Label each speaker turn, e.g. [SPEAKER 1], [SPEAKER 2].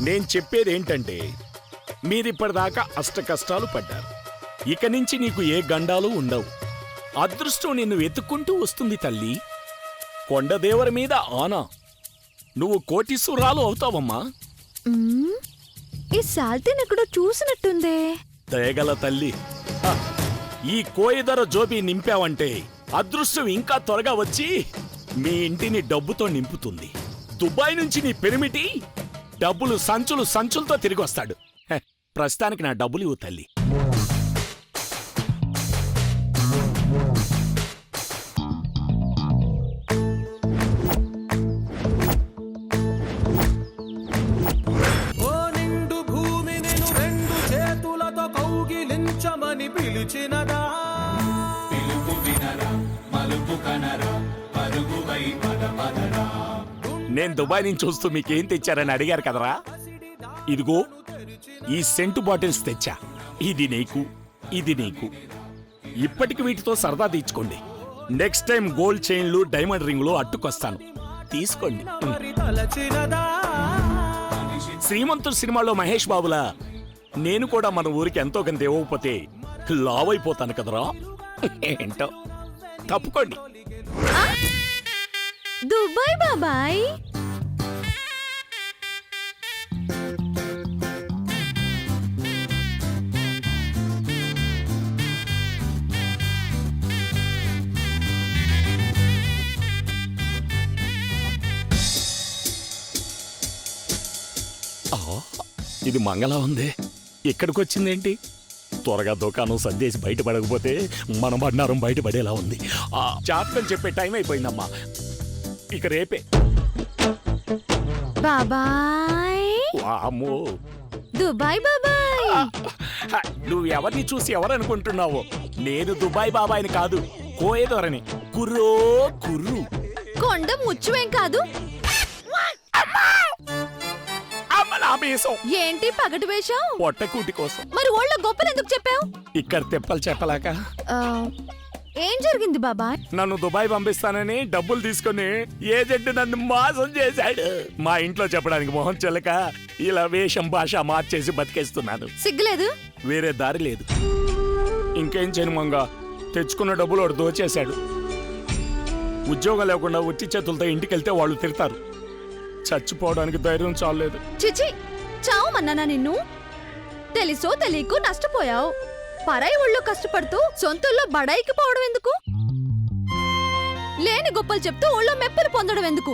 [SPEAKER 1] నేను చెప్పేదేంటంటే మీరిప్పటిదాకా అష్ట కష్టాలు పడ్డారు. ఇక నుంచి నీకు ఏ గండాలు ఉండవు. అదృష్టం నిన్ను వెతుక్కుంటూ వస్తుంది తల్లి. కొండదేవర మీద ఆనా, నువ్వు కోటీశ్వరాలు అవుతావమ్మా.
[SPEAKER 2] ఈ సాల్తీని ఎక్కడో చూసినట్టుందే.
[SPEAKER 1] దయగల తల్లి, హ, ఈ కోయిదర జోబీ నింపావంటే అదృష్టం ఇంకా త్వరగా వచ్చి మీ ఇంటిని డబ్బుతో నింపుతుంది. దుబాయ్ నుంచి నీ పెరిమిటి డబ్బులు సంచులతో తిరిగి వస్తాడు. ప్రస్తుతానికి నా డబ్బులు ఇవ్వు తల్లి.
[SPEAKER 3] ఓ నిండు భూమి నేను రెండు చేతులతో కౌగిలించమని పిలిచినదా, పిలుపు వినరా మలుపు కనరా పరుగువై పద పదరా.
[SPEAKER 1] నేను దుబాయ్ నుంచి చూస్తూ మీకేం తెచ్చారని అడిగారు కదరా. ఇదిగో ఈ సెంటు బాటిల్స్ తెచ్చా. ఇది నీకు, ఇది నీకు. ఇప్పటికి వీటితో సరదా తీర్చుకోండి. నెక్స్ట్ టైం గోల్డ్ చైన్లు డైమండ్ రింగులు అట్టుకొస్తాను, తీసుకోండి. శ్రీమంతుడు సినిమాలో మహేష్ బాబులా నేను కూడా మన ఊరికి ఎంతో కొంత ఇవ్వకపోతే లావైపోతాను కదరా. ఏంటో తప్పుకోండి.
[SPEAKER 2] దుబాయ్ బాబాయ్.
[SPEAKER 1] ఇది మంగళ ఉంది, ఇక్కడికొచ్చిందేంటి? త్వరగా దుకాణం సర్దేసి బయటపడకపోతే మన బండారం బయటపడేలా ఉంది. ఆ జాతకం చెప్పే టైం అయిపోయిందమ్మా, ఇక రేపే.
[SPEAKER 2] బాబాయ్
[SPEAKER 1] వామ్మో,
[SPEAKER 2] దుబాయ్ బాబాయ్.
[SPEAKER 1] నువ్వు ఎవరిని చూసి ఎవరనుకుంటున్నావో? నేను దుబాయ్ బాబాయిని కాదు, కోయేదోరని. కుర్రో కుర్రు.
[SPEAKER 2] కొండ ముచ్చువేం కాదు. ఏంటి పగటి వేషావు?
[SPEAKER 1] పొట్టకూటి కోసం.
[SPEAKER 2] మరి ఓళ్ళ గొప్పలు ఎందుకు చెప్పావు?
[SPEAKER 1] ఇక్కడ తెప్పలు చెప్పలాక.
[SPEAKER 2] ఏం జరిగింది బాబాయ్?
[SPEAKER 1] నన్ను దుబాయ్ పంపిస్తానని డబ్బులు తీసుకుని ఏజెంట్ నన్ను మోసం చేశాడు. మా ఇంట్లో చెప్పడానికి మొహం చెల్లక ఇలా వేషం భాష మార్చేసి బతికేస్తున్నాను.
[SPEAKER 2] సిగ్గులేదు?
[SPEAKER 1] వేరే దారి లేదు. ఇంకేం చేయను మంగా, తెచ్చుకున్న డబ్బులు వాడు దోచేశాడు. ఉద్యోగం లేకుండా ఉత్తి చేతులతో ఇంటికెళ్తే వాళ్ళు తిడతారు. చచ్చిపోవడానికి ధైర్యం చాలేదు.
[SPEAKER 2] చిచి, చావమన్నానా నిన్ను? తెలుసో తెలియకు నష్టపోయావు. పరాయి ఊళ్ళో కష్టపడుతూ సొంతల్లో బడాయికి పోవడం ఎందుకు? లేని గొప్పలు చెప్తూ ఊళ్ళో మెప్పులు పొందడం ఎందుకు?